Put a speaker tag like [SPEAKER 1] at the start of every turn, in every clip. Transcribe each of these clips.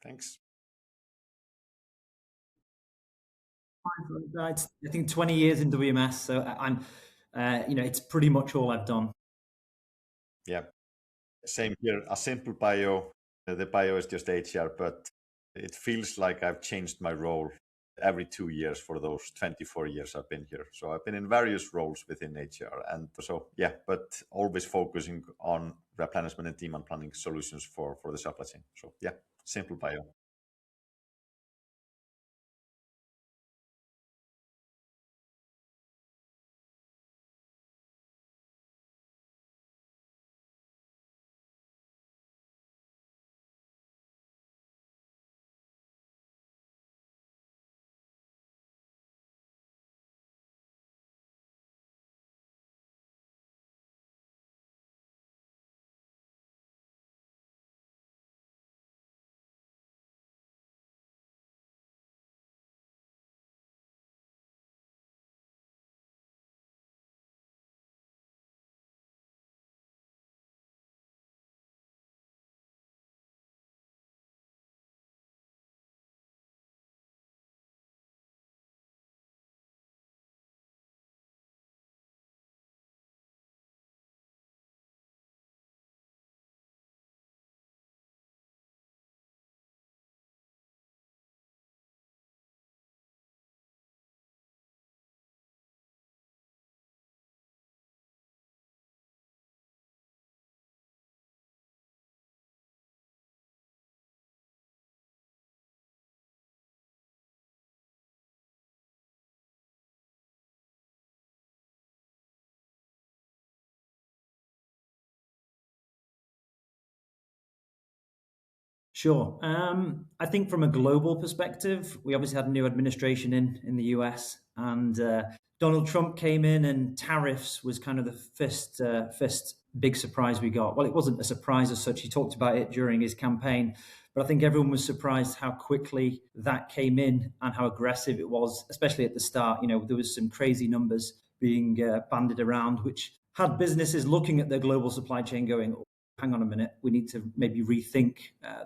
[SPEAKER 1] Thanks.
[SPEAKER 2] I think 20 years in WMS, so I'm, it's pretty much all I've done.
[SPEAKER 1] Yeah, same here. A simple bio. The bio is just AGR, but it feels like I've changed my role every 2 years for those 24 years I've been here. So I've been in various roles within AGR, and so yeah, but always focusing on replenishment and demand planning solutions for the supply chain. So yeah, simple bio.
[SPEAKER 2] Sure. I think from a global perspective, we obviously had a new administration in the US, and Donald Trump came in, and tariffs was kind of the first big surprise we got. Well, it wasn't a surprise as such. He talked about it during his campaign, but I think everyone was surprised how quickly that came in and how aggressive it was, especially at the start. There was some crazy numbers being bandied around, which had businesses looking at their global supply chain going, hang on a minute, we need to maybe rethink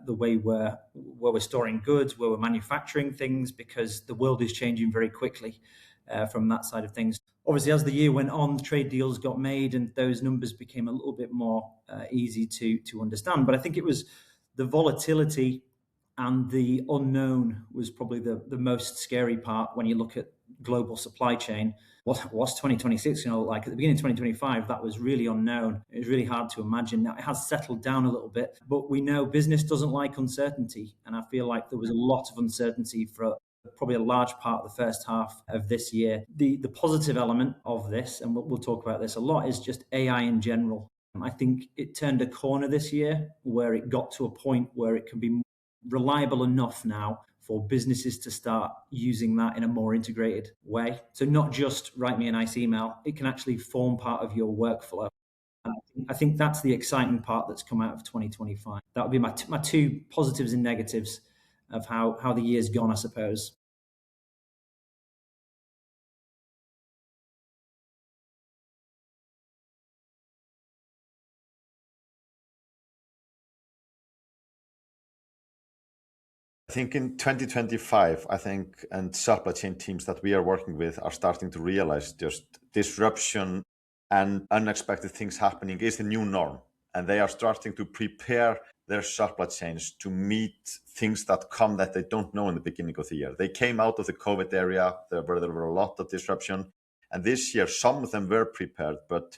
[SPEAKER 2] the way where we're storing goods, where we're manufacturing things, because the world is changing very quickly from that side of things. Obviously, as the year went on, trade deals got made and those numbers became a little bit more easy to understand. But I think it was the volatility and the unknown was probably the most scary part when you look at global supply chain. What's 2026 going to look like? At the beginning of 2025, that was really unknown. It was really hard to imagine. Now it has settled down a little bit, but we know business doesn't like uncertainty. And I feel like there was a lot of uncertainty for probably a large part of the first half of this year. The positive element of this, and we'll talk about this a lot, is just AI in general. I think it turned a corner this year where it got to a point where it can be reliable enough now for businesses to start using that in a more integrated way. So not just write me a nice email, it can actually form part of your workflow. I think that's the exciting part that's come out of 2025. That would be my two positives and negatives of how the year's gone, I suppose.
[SPEAKER 1] I think in 2025, and supply chain teams that we are working with are starting to realize just disruption and unexpected things happening is the new norm. And they are starting to prepare their supply chains to meet things that come that they don't know in the beginning of the year. They came out of the COVID area where there were a lot of disruption. And this year, some of them were prepared, but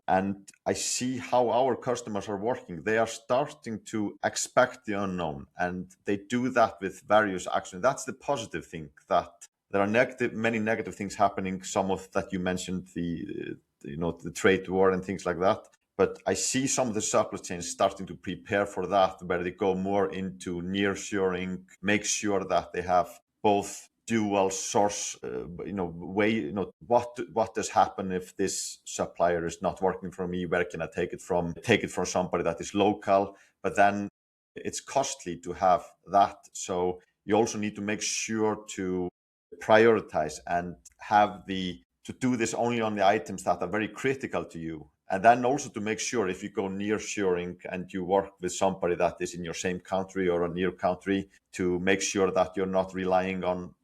[SPEAKER 1] and I see how our customers are working. They are starting to expect the unknown, and they do that with various actions. That's the positive thing, that there are many negative things happening. Some of that you mentioned, the trade war and things like that. But I see some of the supply chains starting to prepare for that, where they go more into nearshoring, make sure that they have both dual source, what does happen if this supplier is not working for me? Where can I take it from? Take it from somebody that is local, but then it's costly to have that. So you also need to make sure to prioritize and have the to do this only on the items that are very critical to you. And then also to make sure if you go nearshoring and you work with somebody that is in your same country or a near country, to make sure that you're not relying on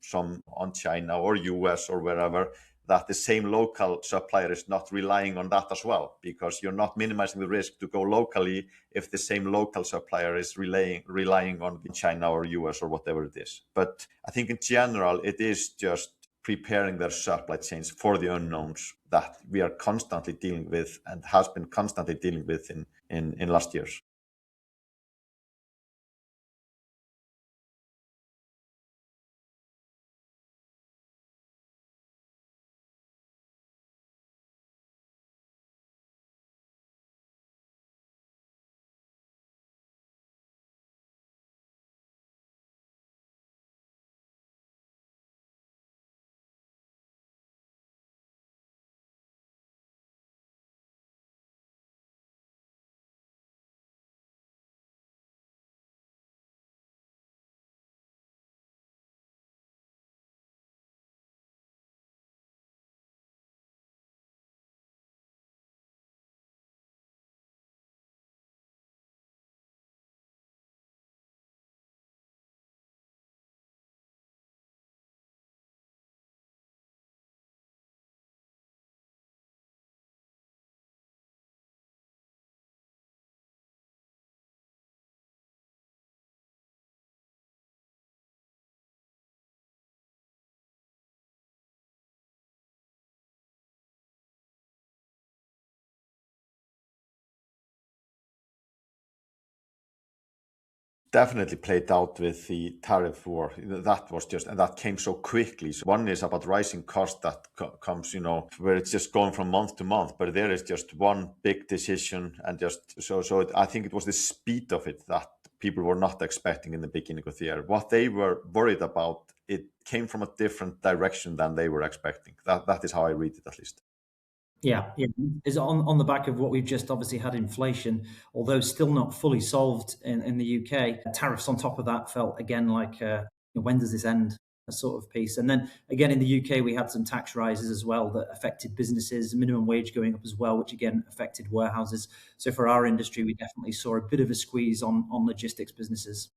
[SPEAKER 1] China or US or wherever, that the same local supplier is not relying on that as well, because you're not minimizing the risk to go locally if the same local supplier is relying on China or US or whatever it is. But I think in general, it is just preparing their supply chains for the unknowns that we are constantly dealing with and has been constantly dealing with in last years. Definitely played out with the tariff war. That was just, and that came so quickly. So one is about rising cost that comes, where it's just going from month to month, but there is just one big decision, and just I think it was the speed of it that people were not expecting in the beginning of the year. What they were worried about, it came from a different direction than they were expecting. That is how I read it, at least.
[SPEAKER 2] Yeah, yeah. Is on the back of what we've just obviously had inflation, although still not fully solved in the UK. Tariffs on top of that felt again like when does this end? A sort of piece. And then again in the UK we had some tax rises as well that affected businesses, minimum wage going up as well, which again affected warehouses. So for our industry, we definitely saw a bit of a squeeze on logistics businesses.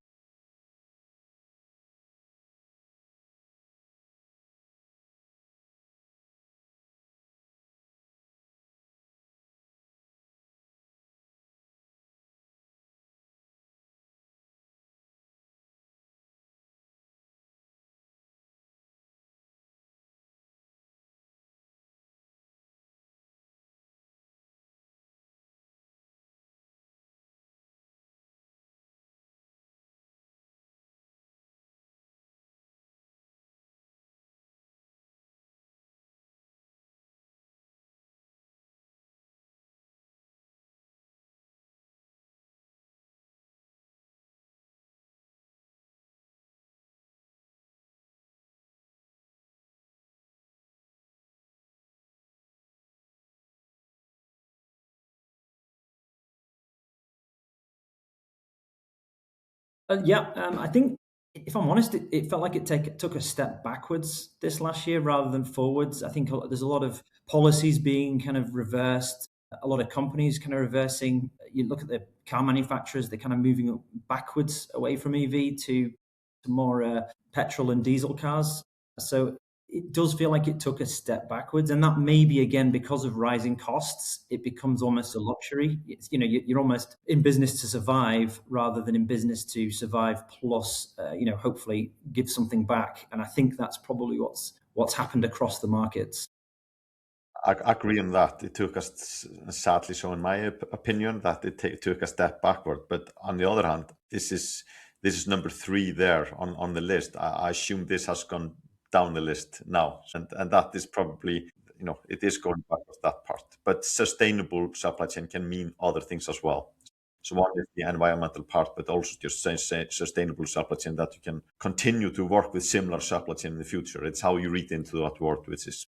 [SPEAKER 2] Yeah, I think if I'm honest, it felt like took a step backwards this last year rather than forwards. I think there's a lot of policies being kind of reversed, a lot of companies kind of reversing. You look at the car manufacturers; they're kind of moving backwards away from EV to more petrol and diesel cars. So it does feel like it took a step backwards, and that may be again because of rising costs. It becomes almost a luxury. It's, you're almost in business to survive rather than in business to survive plus, hopefully give something back. And I think that's probably what's happened across the markets.
[SPEAKER 1] I agree on that. It took us, sadly, so in my opinion, that it took a step backward. But on the other hand, this is number three there on the list. I assume this has gone down the list now, and that is probably, it is going backwards, that part. But sustainable supply chain can mean other things as well. So one is the environmental part, but also just say sustainable supply chain, that you can continue to work with similar supply chain in the future. It's how you read into that word, which is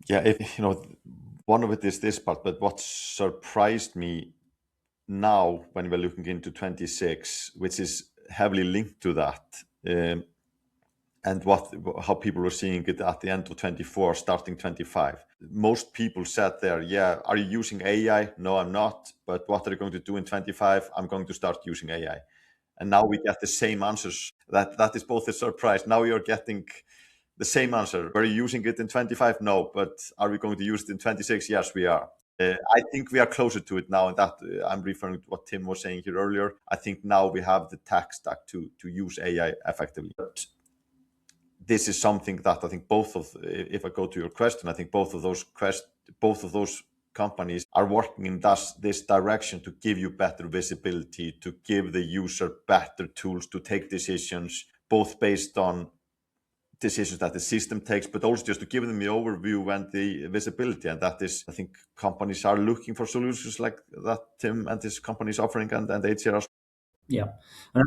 [SPEAKER 1] Yeah, if one of it is this part, but what surprised me now when we're looking into 26, which is heavily linked to that, and how people were seeing it at the end of 24, starting 25. Most people said there, yeah, are you using AI? No, I'm not. But what are you going to do in 25? I'm going to start using AI. And now we get the same answers. That is both a surprise. Now you're getting the same answer. Were you using it in 25? No. But are we going to use it in 26? Yes, we are. I think we are closer to it now, and that I'm referring to what Tim was saying here earlier. I think now we have the tech stack to use AI effectively. But this is something that I think if I go to your question, I think both of those companies are working in this direction to give you better visibility, to give the user better tools to take decisions, both based on decisions that the system takes, but also just to give them the overview and the visibility. And that is, I think companies are looking for solutions like that Tim and his company is offering, and AGR.
[SPEAKER 2] Yeah. And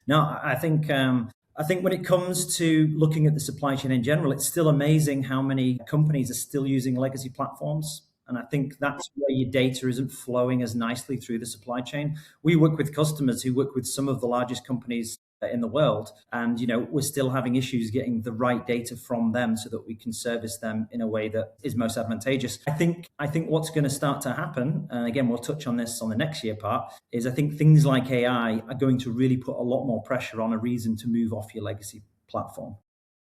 [SPEAKER 2] no, I think when it comes to looking at the supply chain in general, it's still amazing how many companies are still using legacy platforms. And I think that's where your data isn't flowing as nicely through the supply chain. We work with customers who work with some of the largest companies in the world, and we're still having issues getting the right data from them so that we can service them in a way that is most advantageous. I think what's going to start to happen, and again we'll touch on this on the next year part, is I think things like AI are going to really put a lot more pressure on a reason to move off your legacy platform.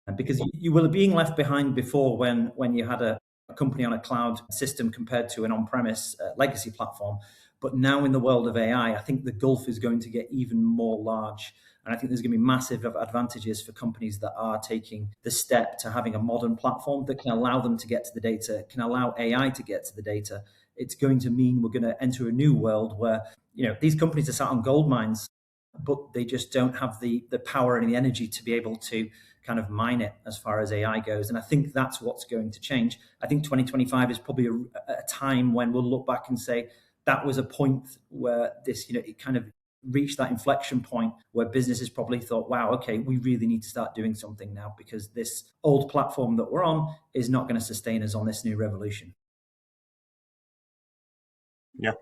[SPEAKER 2] And because you were being left behind before when you had a company on a cloud system compared to an on-premise legacy platform. But now in the world of AI, I think the gulf is going to get even more large. And I think there's going to be massive advantages for companies that are taking the step to having a modern platform that can allow them to get to the data, can allow AI to get to the data. It's going to mean we're going to enter a new world where, these companies are sat on gold mines, but they just don't have the power and the energy to be able to kind of mine it as far as AI goes. And I think that's what's going to change. I think 2025 is probably a time when we'll look back and say that was a point where this, it kind of reached that inflection point where businesses probably thought, wow, okay, we really need to start doing something now because this old platform that we're on is not going to sustain us on this new revolution.
[SPEAKER 1] Yeah,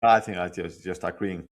[SPEAKER 1] I think I just agreeing.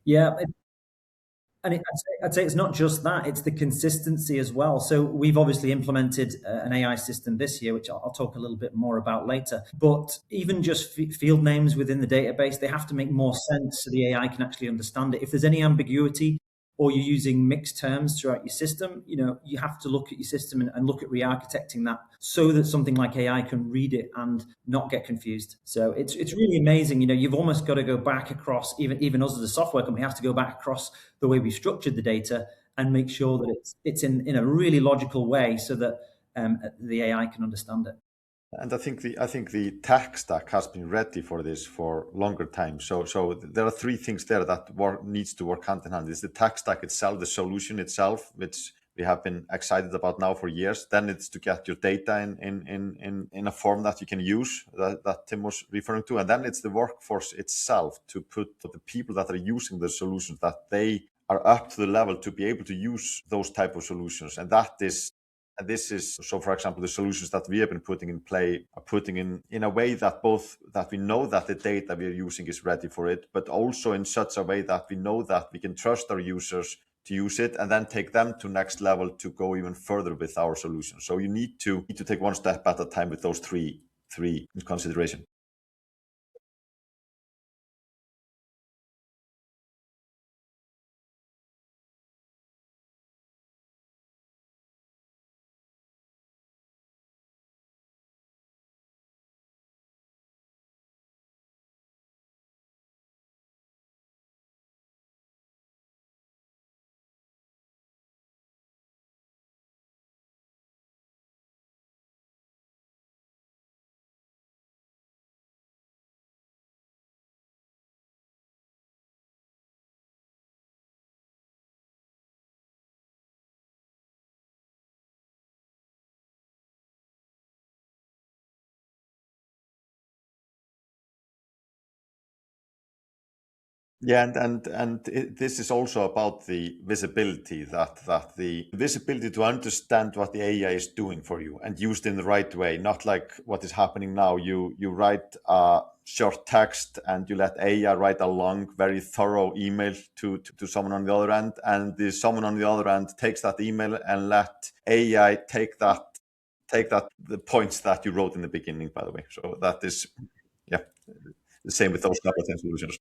[SPEAKER 2] Yeah, and I'd say it's not just that; it's the consistency as well. So we've obviously implemented an AI system this year, which I'll talk a little bit more about later. But even just field names within the database, they have to make more sense so the AI can actually understand it. If there's any ambiguity, or you're using mixed terms throughout your system, you have to look at your system and look at re-architecting that so that something like AI can read it and not get confused. So it's really amazing. You've almost got to go back across, even us as a software company have to go back across the way we structured the data and make sure that it's in a really logical way so that the AI can understand it.
[SPEAKER 1] And I think the tech stack has been ready for this for longer time. So there are three things there that needs to work hand in hand. It's the tech stack itself, the solution itself, which we have been excited about now for years. Then it's to get your data in a form that you can use, that Tim was referring to. And then it's the workforce itself to put the people that are using the solutions, that they are up to the level to be able to use those type of solutions. And that is And this is, so for example, the solutions that we have been putting in play are putting in a way that both that we know that the data we are using is ready for it, but also in such a way that we know that we can trust our users to use it and then take them to next level to go even further with our solution. So you need to take one step at a time with those three in consideration. Yeah, this is also about the visibility, that the visibility to understand what the AI is doing for you and used in the right way, not like what is happening now. You write a short text and you let AI write a long, very thorough email to someone on the other end, and the someone on the other end takes that email and let AI take the points that you wrote in the beginning, by the way. So that is, yeah, the same with those type of solutions.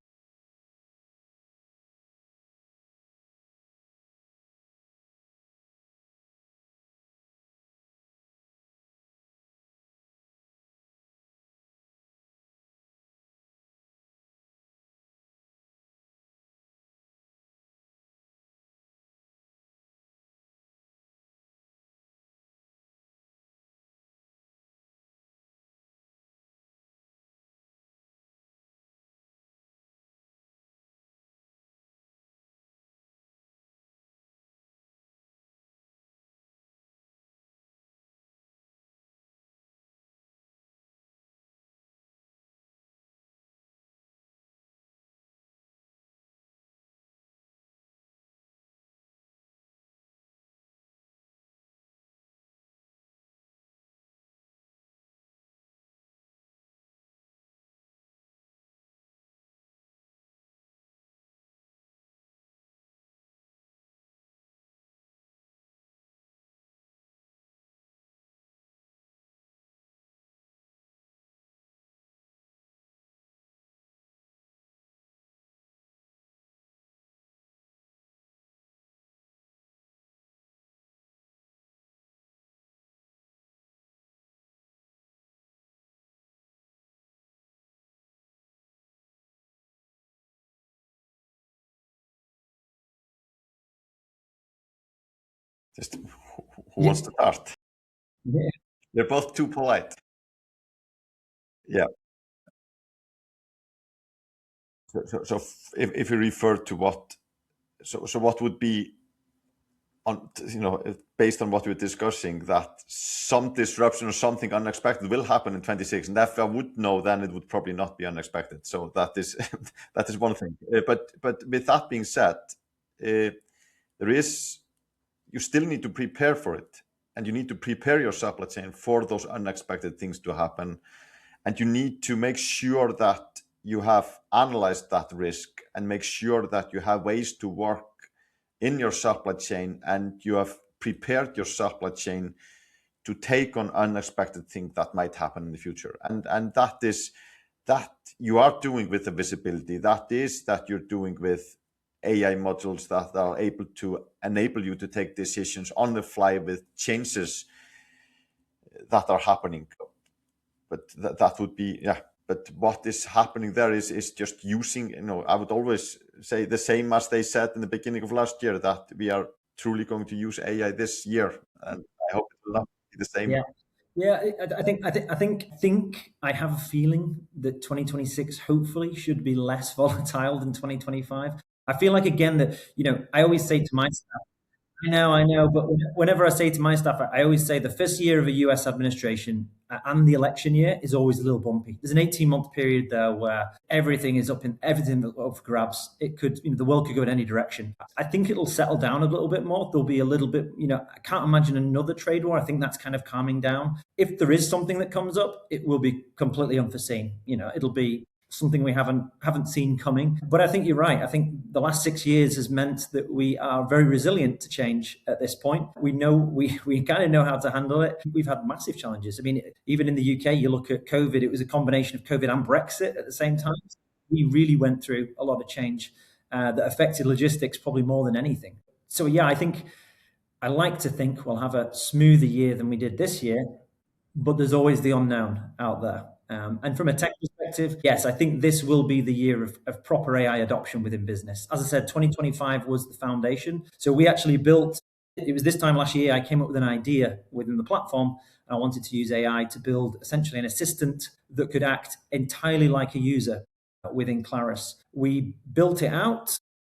[SPEAKER 1] Just who wants to start?
[SPEAKER 2] Yeah.
[SPEAKER 1] They're both too polite. Yeah. So if you refer to what, so what would be on, based on what we're discussing, that some disruption or something unexpected will happen in 26, and if I would know, then it would probably not be unexpected. So that is that is one thing. But with that being said, there is, you still need to prepare for it, and you need to prepare your supply chain for those unexpected things to happen, and you need to make sure that you have analyzed that risk and make sure that you have ways to work in your supply chain and you have prepared your supply chain to take on unexpected things that might happen in the future. And that is that you are doing with the visibility, that you're doing with AI modules that are able to enable you to take decisions on the fly with changes that are happening. But that would be, yeah. But what is happening there is just using, I would always say the same as they said in the beginning of last year, that we are truly going to use AI this year. And I hope it will not be the same.
[SPEAKER 2] Yeah. Yeah, I think I have a feeling that 2026 hopefully should be less volatile than 2025. I feel like, again, that I always say to my staff, I know. But whenever I say to my staff, I always say the first year of a US administration and the election year is always a little bumpy. There's an 18-month period there where everything is everything up for grabs. It could, the world could go in any direction. I think it'll settle down a little bit more. There'll be a little bit, I can't imagine another trade war. I think that's kind of calming down. If there is something that comes up, it will be completely unforeseen. It'll be something we haven't seen coming. But I think you're right. I think the last 6 years has meant that we are very resilient to change at this point. We know we kind of know how to handle it. We've had massive challenges. I mean, even in the UK, you look at COVID, it was a combination of COVID and Brexit at the same time. We really went through a lot of change that affected logistics probably more than anything. So yeah, I like to think we'll have a smoother year than we did this year, but there's always the unknown out there. And from a tech perspective, yes, I think this will be the year of proper AI adoption within business. As I said, 2025 was the foundation. So we actually built, it was this time last year, I came up with an idea within the platform. And I wanted to use AI to build essentially an assistant that could act entirely like a user within Clarus. We built it out.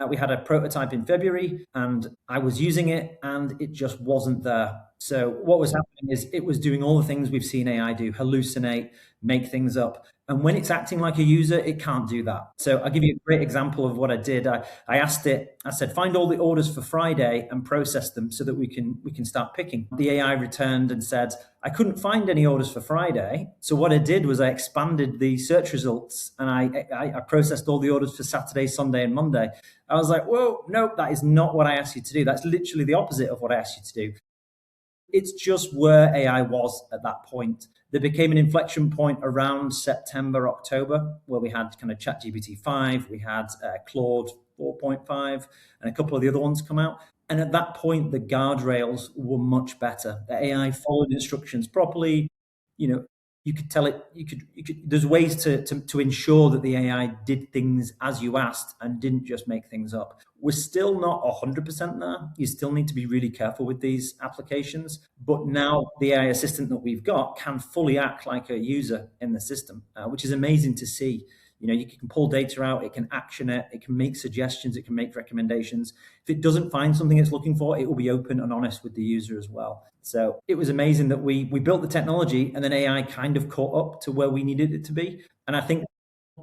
[SPEAKER 2] We had a prototype in February and I was using it and it just wasn't there. So what was happening is it was doing all the things we've seen AI do, hallucinate, make things up. And when it's acting like a user, it can't do that. So I'll give you a great example of what I did. I asked it, I said, find all the orders for Friday and process them so that we can start picking. The AI returned and said, I couldn't find any orders for Friday. So what I did was I expanded the search results and I processed all the orders for Saturday, Sunday, and Monday. I was like, whoa, no, that is not what I asked you to do. That's literally the opposite of what I asked you to do. It's just where AI was at that point. There became an inflection point around September, October, where we had kind of ChatGPT 5, we had Claude 4.5, and a couple of the other ones come out. And at that point, the guardrails were much better. The AI followed instructions properly. You could tell it, there's ways to ensure that the AI did things as you asked and didn't just make things up. We're still not 100% there. You still need to be really careful with these applications. But now the AI assistant that we've got can fully act like a user in the system, which is amazing to see. You can pull data out, it can action it, it can make suggestions, it can make recommendations. If it doesn't find something it's looking for, it will be open and honest with the user as well. So it was amazing that we built the technology and then AI kind of caught up to where we needed it to be. And I think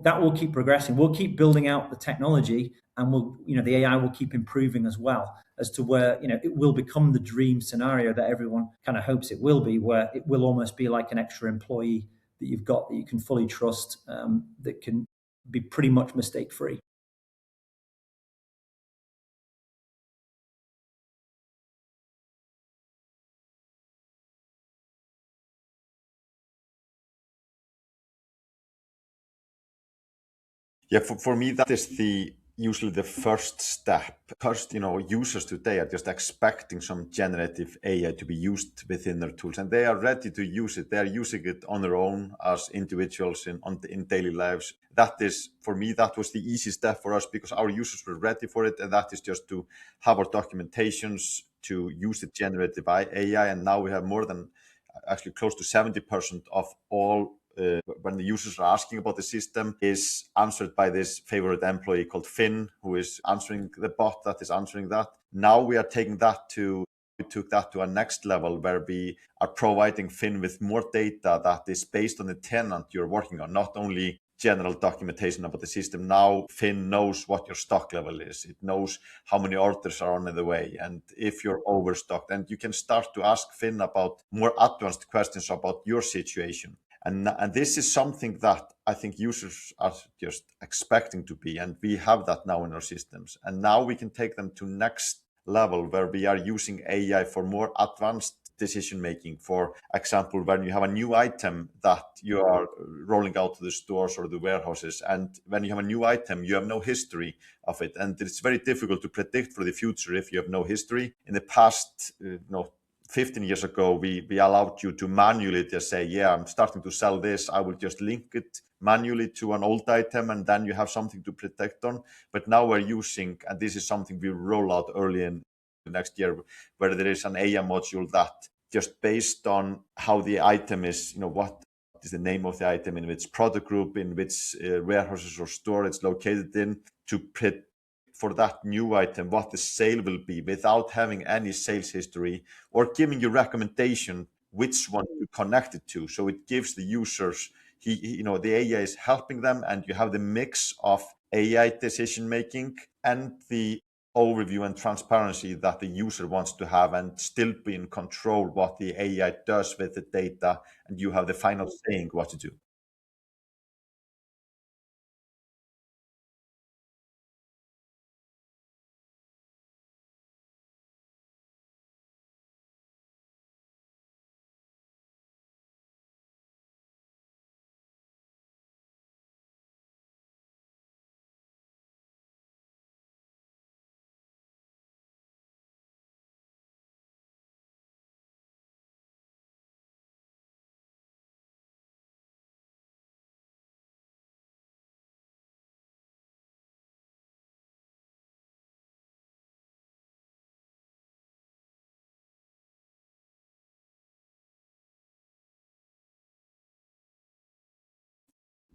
[SPEAKER 2] that will keep progressing. We'll keep building out the technology and the AI will keep improving as well as to where, it will become the dream scenario that everyone kind of hopes it will be, where it will almost be like an extra employee that you've got that you can fully trust, that can be pretty much mistake free.
[SPEAKER 1] Yeah, for me, that is usually the first step. First, users today are just expecting some generative AI to be used within their tools, and they are ready to use it. They are using it on their own as individuals in daily lives. That is, for me, that was the easy step for us because our users were ready for it, and that is just to have our documentations to use the generative AI, and now we have more than actually close to 70% of all when the users are asking about the system is answered by this favorite employee called Finn, who is answering the bot that is answering that. Now we took that to a next level where we are providing Finn with more data that is based on the tenant you're working on, not only general documentation about the system. Now Finn knows what your stock level is. It knows how many orders are on the way and if you're overstocked. And you can start to ask Finn about more advanced questions about your situation. And this is something that I think users are just expecting to be, and we have that now in our systems. And now we can take them to next level where we are using AI for more advanced decision making. For example, when you have a new item that you are rolling out to the stores or the warehouses, and when you have a new item, you have no history of it, and it's very difficult to predict for the future if you have no history. In the past, 15 years ago, we allowed you to manually just say, yeah, I'm starting to sell this. I will just link it manually to an old item, and then you have something to protect on. But now we're using, and this is something we roll out early in the next year, where there is an AI module that just based on how the item is, what is the name of the item, in which product group, in which warehouses or store it's located in, to for that new item what the sale will be without having any sales history, or giving you recommendation which one to connect it to. So it gives the users, the AI is helping them, and you have the mix of AI decision making and the overview and transparency that the user wants to have, and still be in control what the AI does with the data, and you have the final saying what to do.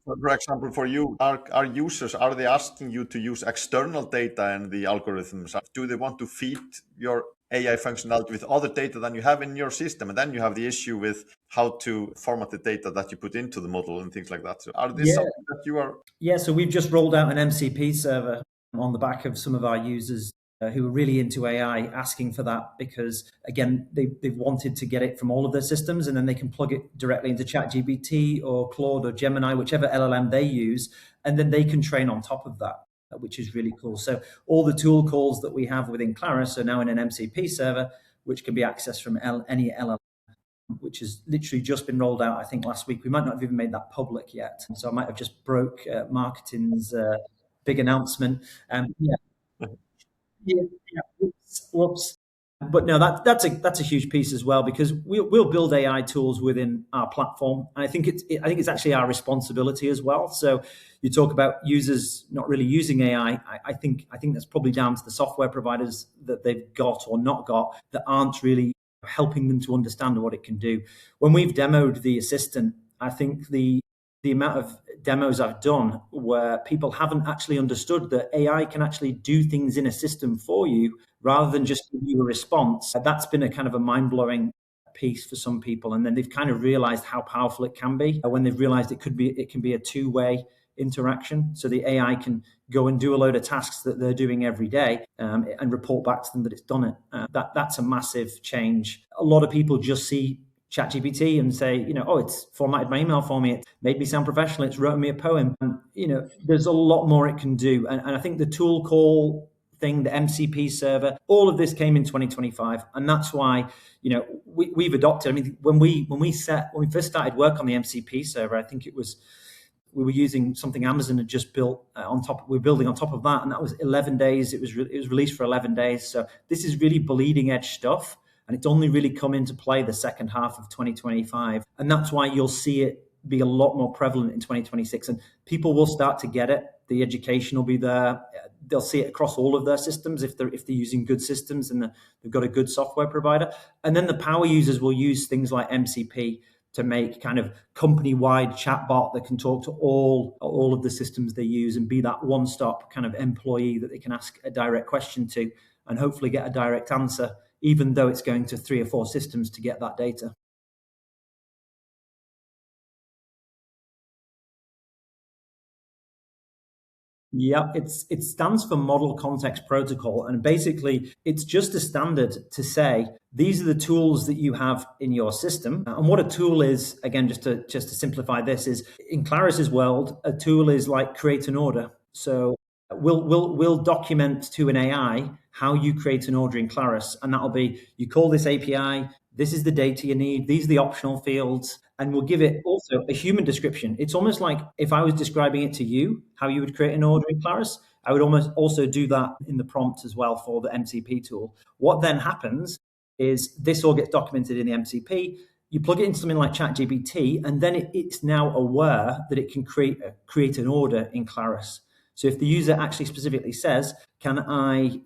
[SPEAKER 1] For example, for you, are users, are they asking you to use external data in the algorithms? Do they want to feed your AI functionality with other data than you have in your system? And then you have the issue with how to format the data that you put into the model and things like that. So are this something that you are?
[SPEAKER 2] Yeah, so we've just rolled out an MCP server on the back of some of our users who are really into AI asking for that, because again, they've wanted to get it from all of their systems, and then they can plug it directly into ChatGPT or Claude or Gemini, whichever LLM they use, and then they can train on top of that, which is really cool. So all the tool calls that we have within Clarus are now in an MCP server, which can be accessed from any LLM, which has literally just been rolled out, I think, last week. We might not have even made that public yet, so I might have just broke marketing's big announcement. Yeah, yeah, yeah. Whoops. But no, that's a huge piece as well, because we'll build AI tools within our platform, and I think it's actually our responsibility as well. So you talk about users not really using AI. I think that's probably down to the software providers that they've got or not got that aren't really helping them to understand what it can do. When we've demoed the assistant, I think the amount of demos I've done where people haven't actually understood that AI can actually do things in a system for you rather than just give you a response. That's been a kind of a mind-blowing piece for some people, and then they've kind of realized how powerful it can be when they've realized it can be a two-way interaction. So the AI can go and do a load of tasks that they're doing every day, and report back to them that it's done it. That's a massive change. A lot of people just see ChatGPT and say, oh, it's formatted my email for me, it made me sound professional, it's written me a poem. And, there's a lot more it can do. And I think the tool call thing, the MCP server, all of this came in 2025. And that's why, we've adopted, I mean, when we first started work on the MCP server, I think we were using something Amazon had just built on top. We were building on top of that, and that was 11 days. It was released for 11 days. So this is really bleeding edge stuff, and it's only really come into play the second half of 2025. And that's why you'll see it be a lot more prevalent in 2026. And people will start to get it. The education will be there. They'll see it across all of their systems if they're using good systems and they've got a good software provider. And then the power users will use things like MCP to make kind of company-wide chatbot that can talk to all of the systems they use and be that one-stop kind of employee that they can ask a direct question to and hopefully get a direct answer, even though it's going to 3 or 4 systems to get that data. Yeah, it stands for Model Context Protocol, and basically it's just a standard to say these are the tools that you have in your system. And what a tool is, again, just to simplify this, is in Clarus's world, a tool is like create an order. So we'll document to an AI how you create an order in Clarus, and that'll be you call this API. This is the data you need. These are the optional fields. And we'll give it also a human description. It's almost like if I was describing it to you, how you would create an order in Clarus, I would almost also do that in the prompt as well for the MCP tool. What then happens is this all gets documented in the MCP. You plug it into something like ChatGPT, and then it's now aware that it can create an order in Clarus. So if the user actually specifically says, can I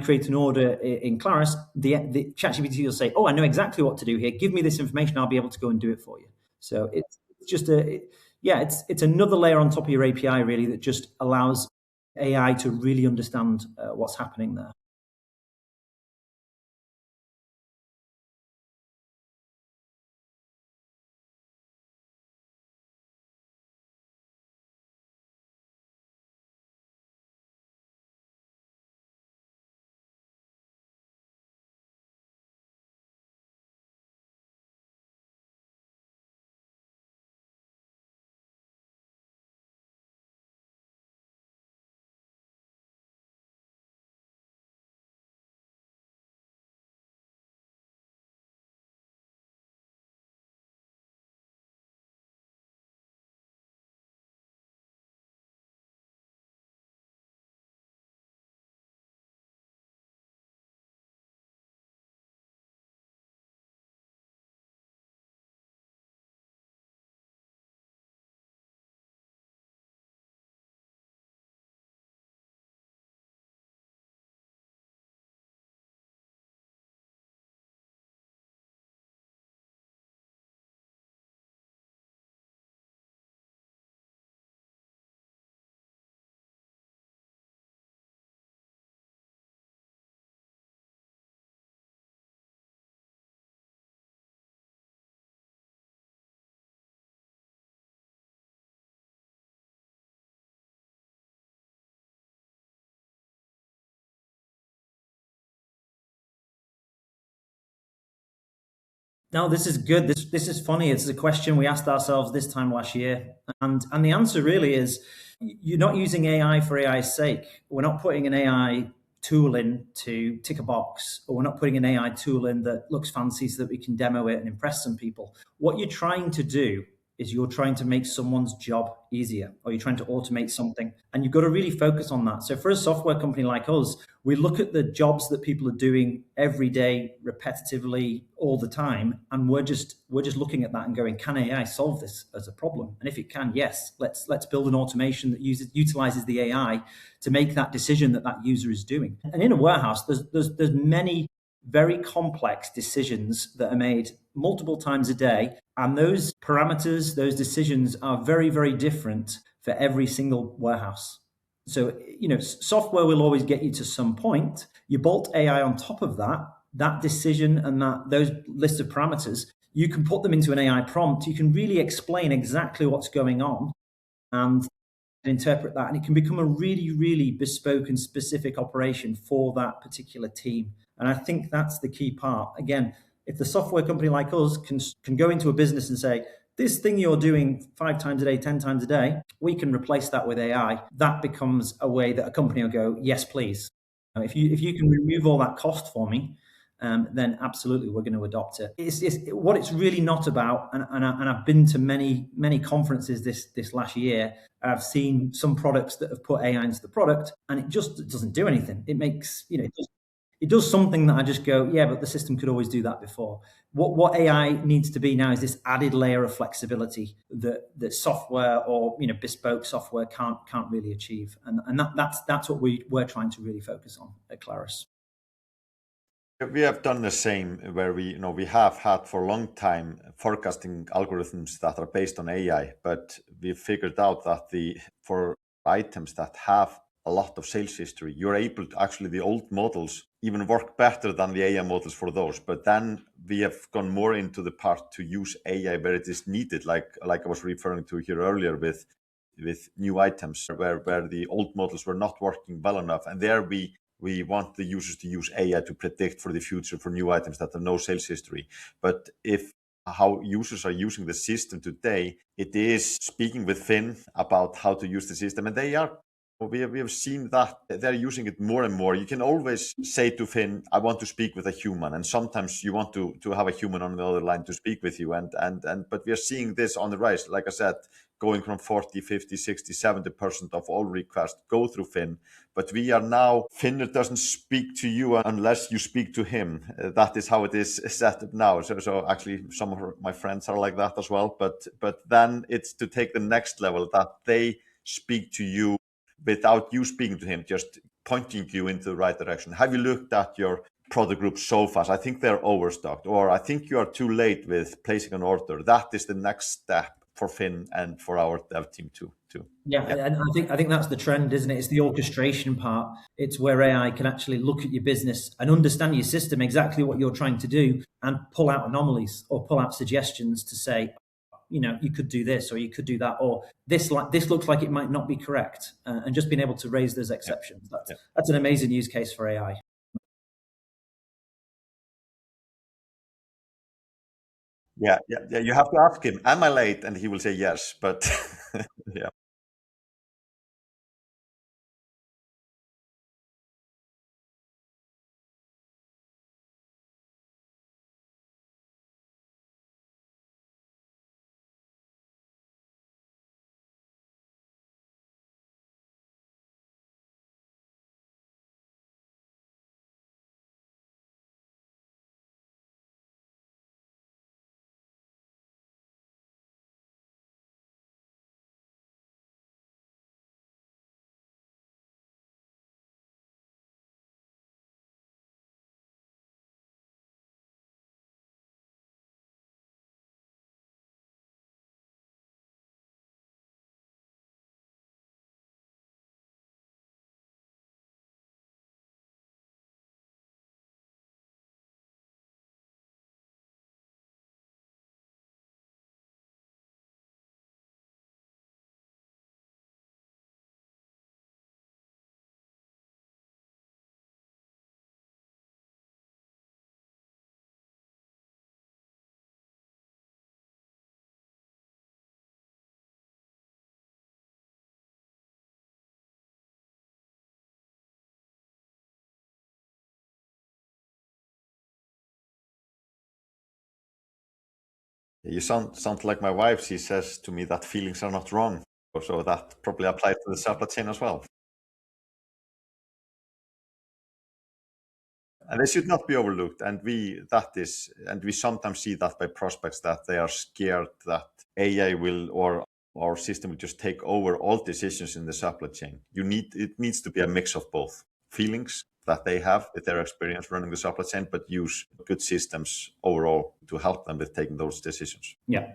[SPEAKER 2] create an order in Clarus, the ChatGPT will say, oh, I know exactly what to do here. Give me this information. I'll be able to go and do it for you. So it's just it's another layer on top of your API, really, that just allows AI to really understand what's happening there. No, this is good. This is funny. It's a question we asked ourselves this time last year, and the answer really is you're not using AI for AI's sake. We're not putting an AI tool in to tick a box, or we're not putting an AI tool in that looks fancy so that we can demo it and impress some people. What you're trying to do is you're trying to make someone's job easier, or you're trying to automate something, and you've got to really focus on that. So for a software company like us, we look at the jobs that people are doing every day, repetitively, all the time, and we're just looking at that and going, can AI solve this as a problem? And if it can, yes, let's build an automation that utilizes the AI to make that decision that user is doing. And in a warehouse, there's many very complex decisions that are made multiple times a day, and those parameters, those decisions are very, very different for every single warehouse. So, software will always get you to some point. You bolt AI on top of that decision and those list of parameters, you can put them into an AI prompt. You can really explain exactly what's going on and interpret that, and it can become a really, really bespoke and specific operation for that particular team. And I think that's the key part. Again, if the software company like us can go into a business and say, this thing you're doing 5 times a day, 10 times a day, we can replace that with AI, that becomes a way that a company will go, yes, please. If you can remove all that cost for me, then absolutely we're going to adopt it. It's what it's really not about. And I've been to many conferences this last year. I've seen some products that have put AI into the product, and it just doesn't do anything. It makes it does something that I just go, yeah, but the system could always do that before. What AI needs to be now is this added layer of flexibility that software or bespoke software can't really achieve, and that's what we're trying to really focus on at Clarus.
[SPEAKER 1] We have done the same, where we have had for a long time forecasting algorithms that are based on AI, but we figured out that for items that have a lot of sales history, you're able to actually, the old models even work better than the AI models for those. But then we have gone more into the part to use AI where it is needed, like I was referring to here earlier with new items where the old models were not working well enough, and there we want the users to use AI to predict for the future for new items that have no sales history. But if how users are using the system today, it is speaking with Finn about how to use the system, and we have seen that they're using it more and more. You can always say to Finn, I want to speak with a human, and sometimes you want to have a human on the other line to speak with you, but we are seeing this on the rise, like I said, going from 40, 50, 60, 70% of all requests go through Finn. But we are now, Finn doesn't speak to you unless you speak to him. That is how it is set up now. So actually, some of my friends are like that as well. But then it's to take the next level, that they speak to you without you speaking to him, just pointing you into the right direction. Have you looked at your product group so fast? I think they're overstocked, or I think you are too late with placing an order. That is the next step for Finn and for our dev team too.
[SPEAKER 2] Yeah, and I think that's the trend, isn't it? It's the orchestration part. It's where AI can actually look at your business and understand your system, exactly what you're trying to do, and pull out anomalies or pull out suggestions to say, you could do this or you could do that, or this looks like it might not be correct, and just being able to raise those exceptions. That's an amazing use case for AI.
[SPEAKER 1] Yeah. You have to ask him, am I late? And he will say yes, but yeah. You sound like my wife. She says to me that feelings are not wrong. So that probably applies to the supply chain as well. And they should not be overlooked. And we sometimes see that by prospects, that they are scared that AI will, or our system will just take over all decisions in the supply chain. It needs to be a mix of both feelings that they have with their experience running the supply chain, but use good systems overall to help them with taking those decisions.
[SPEAKER 2] Yeah.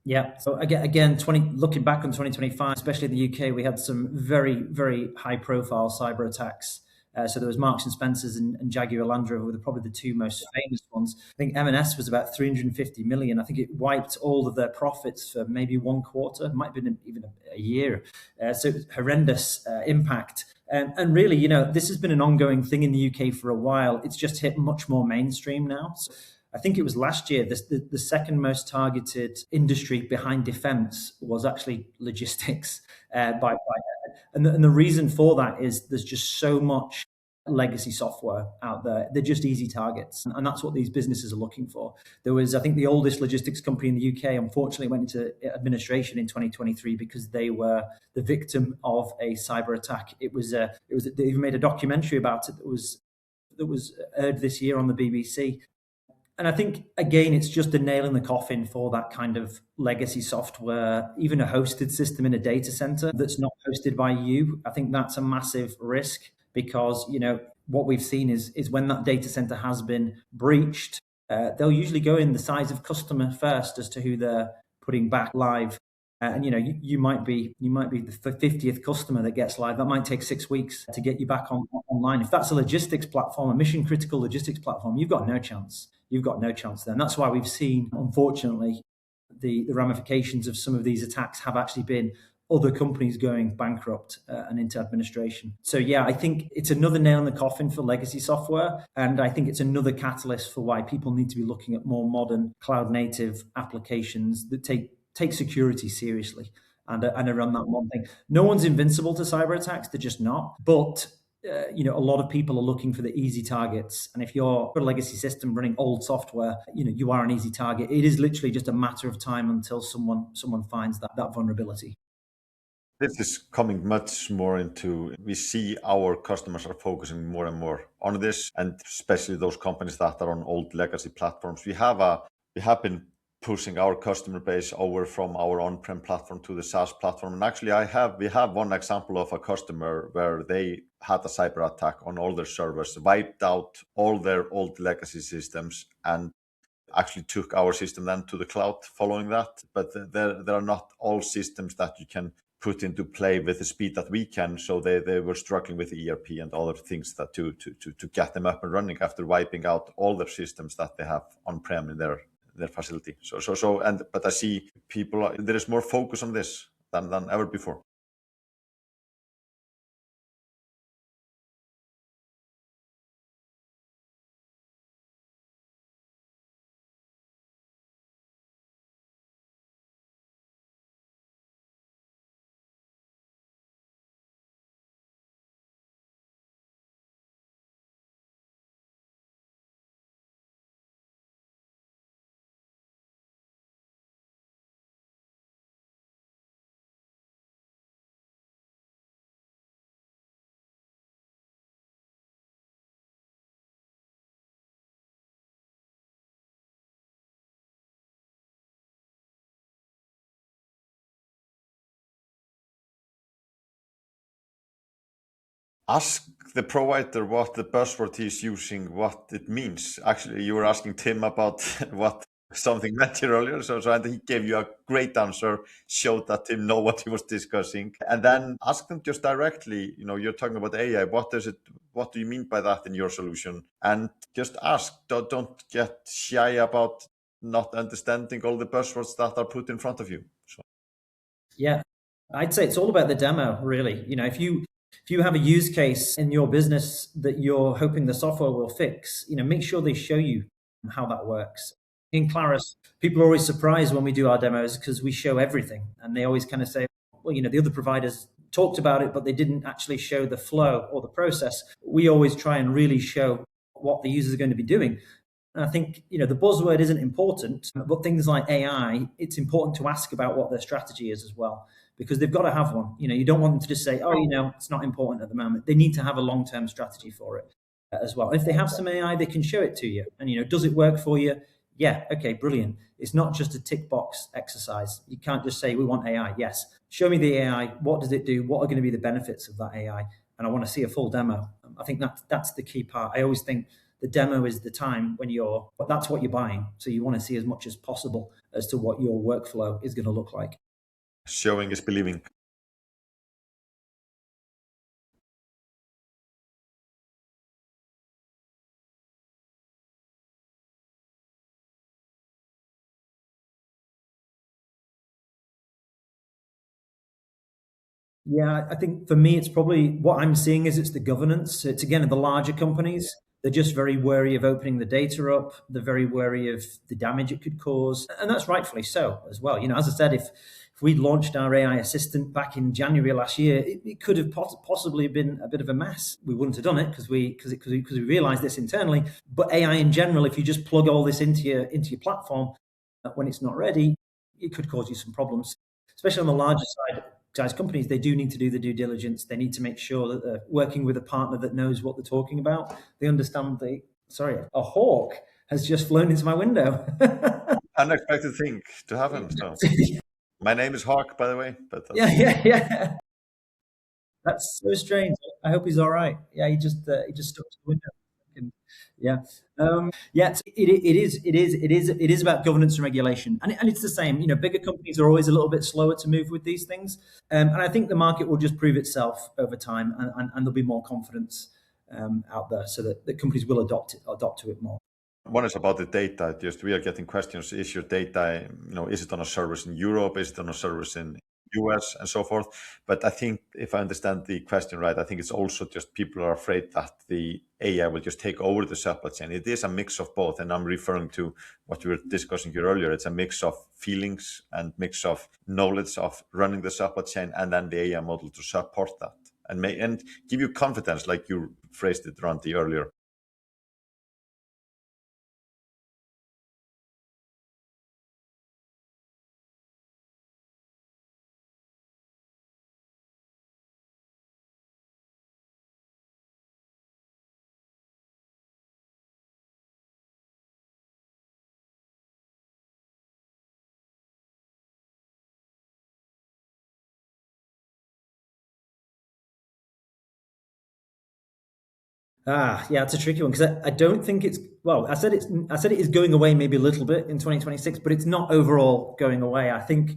[SPEAKER 2] Yeah. So again, looking back on 2025, especially in the UK, we had some very, very high-profile cyber attacks. So there was Marks and Spencers and Jaguar Land Rover were probably the two most famous ones. I think M&S was about 350 million. I think it wiped all of their profits for maybe one quarter. It might have been even a year. So it was horrendous impact. And really, this has been an ongoing thing in the UK for a while. It's just hit much more mainstream now. So I think it was last year, the second most targeted industry behind defense was actually logistics. And the reason for that is there's just so much legacy software out there. They're just easy targets. And that's what these businesses are looking for. There was, I think, the oldest logistics company in the UK, unfortunately, went into administration in 2023 because they were the victim of a cyber attack. They even made a documentary about it that was aired this year on the BBC. And I think, again, it's just a nail in the coffin for that kind of legacy software, even a hosted system in a data center that's not hosted by you. I think that's a massive risk because, what we've seen is when that data center has been breached, they'll usually go in the size of customer first as to who they're putting back live. And you might be the 50th customer that gets live. That might take 6 weeks to get you back online. If that's a logistics platform, a mission critical logistics platform, you've got no chance. You've got no chance there. And that's why we've seen, unfortunately, the ramifications of some of these attacks have actually been other companies going bankrupt and into administration. So yeah, I think it's another nail in the coffin for legacy software. And I think it's another catalyst for why people need to be looking at more modern cloud native applications that take security seriously and around that one thing. No one's invincible to cyber attacks. They're just not. But a lot of people are looking for the easy targets. And if you're a legacy system running old software, you are an easy target. It is literally just a matter of time until someone finds that vulnerability.
[SPEAKER 1] This is coming much more into, we see our customers are focusing more and more on this, and especially those companies that are on old legacy platforms. We have been pushing our customer base over from our on-prem platform to the SaaS platform. And actually, we have one example of a customer where they had a cyber attack on all their servers, wiped out all their old legacy systems, and actually took our system then to the cloud following that. But there are not all systems that you can put into play with the speed that we can. So they were struggling with ERP and other things that to get them up and running after wiping out all their systems that they have on-prem in their facility. But I see people, there is more focus on this than ever before. Ask the provider what the buzzword he is using, what it means. Actually, you were asking Tim about what something meant here earlier, so and he gave you a great answer, showed that Tim know what he was discussing, and then ask them just directly. You're talking about AI. What do you mean by that in your solution? And just ask. Don't get shy about not understanding all the buzzwords that are put in front of you. So.
[SPEAKER 2] Yeah, I'd say it's all about the demo, really. If you have a use case in your business that you're hoping the software will fix, make sure they show you how that works. In Clarus, people are always surprised when we do our demos because we show everything. And they always kind of say, well, the other providers talked about it, but they didn't actually show the flow or the process. We always try and really show what the users are going to be doing. And I think, the buzzword isn't important, but things like AI, it's important to ask about what their strategy is as well, because they've got to have one. You don't want them to just say, oh, it's not important at the moment. They need to have a long-term strategy for it as well. If they have some AI, they can show it to you. And, does it work for you? Yeah, okay, brilliant. It's not just a tick box exercise. You can't just say, we want AI. Yes, show me the AI. What does it do? What are going to be the benefits of that AI? And I want to see a full demo. I think that's the key part. I always think the demo is the time when that's what you're buying. So you want to see as much as possible as to what your workflow is going to look like.
[SPEAKER 1] Showing is believing.
[SPEAKER 2] Yeah, I think for me, it's probably what I'm seeing is it's the governance. It's again, the larger companies. They're just very wary of opening the data up. They're very wary of the damage it could cause. And that's rightfully so as well. As I said, if we'd launched our AI assistant back in January last year, it could have possibly been a bit of a mess. We wouldn't have done it because we realized this internally. But AI in general, if you just plug all this into your platform when it's not ready, it could cause you some problems, especially on the larger side. Guys, companies, they do need to do the due diligence. They need to make sure that they're working with a partner that knows what they're talking about. They understand a hawk has just flown into my window.
[SPEAKER 1] Unexpected thing to happen. So my name is Hawk, by the way, but
[SPEAKER 2] Yeah,
[SPEAKER 1] that's
[SPEAKER 2] yeah. That's so strange. I hope he's all right. Yeah, he just stuck to the window. Yeah, yeah. It is about governance and regulation, and it's the same. Bigger companies are always a little bit slower to move with these things, and I think the market will just prove itself over time, and there'll be more confidence out there, so that companies will adopt to it more.
[SPEAKER 1] one is about the data. Just we are getting questions: is your data, is it on a service in Europe? Is it on a service in US and so forth? But I think if I understand the question right, I think it's also just people are afraid that the AI will just take over the supply chain. It is a mix of both, and I'm referring to what we were discussing here earlier. It's a mix of feelings and mix of knowledge of running the supply chain, and then the AI model to support that and give you confidence, like you phrased it, Randi, earlier.
[SPEAKER 2] Yeah, it's a tricky one because I don't think it's well. I said it is going away maybe a little bit in 2026, but it's not overall going away. I think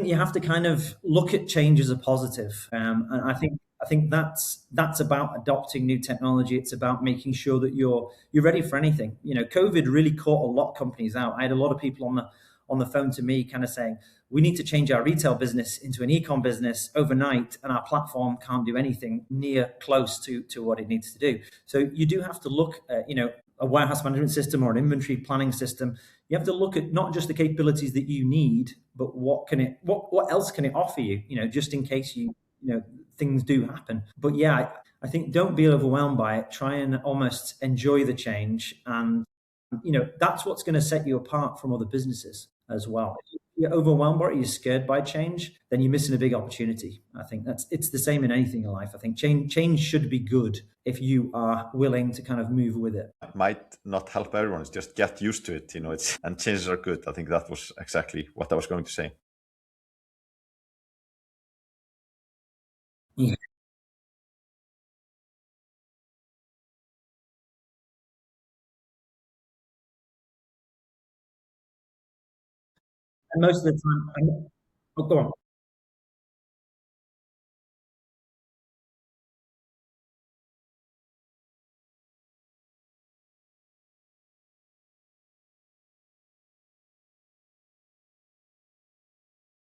[SPEAKER 2] you have to kind of look at change as a positive, and I think that's about adopting new technology. It's about making sure that you're ready for anything. COVID really caught a lot of companies out. I had a lot of people on the phone to me, kind of saying, we need to change our retail business into an e-com business overnight, and our platform can't do anything near close to what it needs to do. So you do have to look at, a warehouse management system or an inventory planning system. You have to look at not just the capabilities that you need, but what else can it offer you, just in case things do happen. But yeah, I think don't be overwhelmed by it. Try and almost enjoy the change, and that's what's going to set you apart from other businesses as well. If you're overwhelmed or you're scared by change, then you're missing a big opportunity. I think it's the same in anything in life. I think change should be good if you are willing to kind of move with it.
[SPEAKER 1] It might not help everyone. It's just get used to it. And changes are good. I think that was exactly what I was going to say.
[SPEAKER 2] Yeah. And most of the time, oh, go on.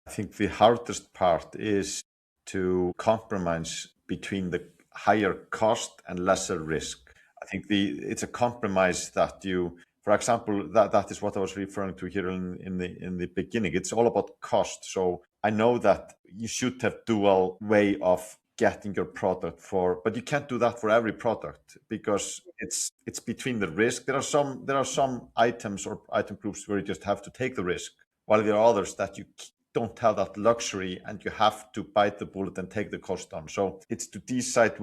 [SPEAKER 1] I think the hardest part is to compromise between the higher cost and lesser risk. I think it's a compromise that for example, that is what I was referring to here in the beginning. It's all about cost. So I know that you should have dual way of getting your product but you can't do that for every product because it's between the risk. There are some items or item groups where you just have to take the risk, while there are others that you don't have that luxury and you have to bite the bullet and take the cost down. So it's to decide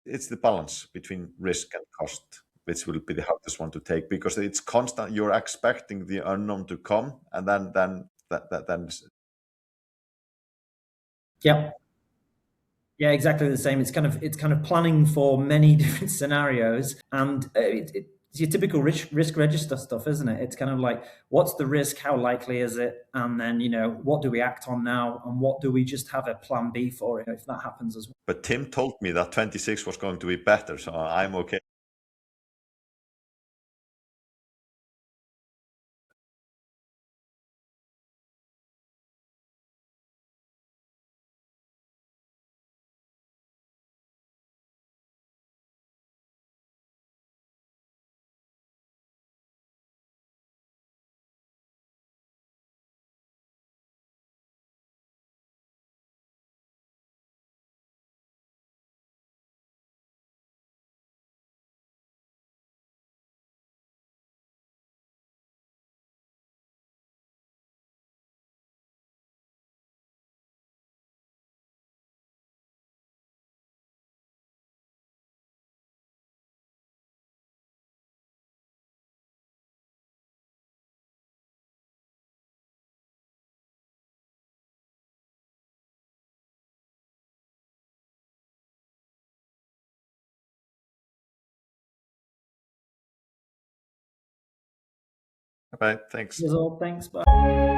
[SPEAKER 1] it's the balance between risk and cost, which will be the hardest one to take because it's constant. You're expecting the unknown to come, and then
[SPEAKER 2] Yeah. Yeah, exactly the same. It's kind of planning for many different scenarios, and it's your typical risk register stuff, isn't it? It's kind of like, what's the risk? How likely is it? And then what do we act on now, and what do we just have a plan B for it if that happens as well?
[SPEAKER 1] But Tim told me that 26 was going to be better, so I'm okay. Bye. Thanks.
[SPEAKER 2] Cheers all. Thanks. Bye.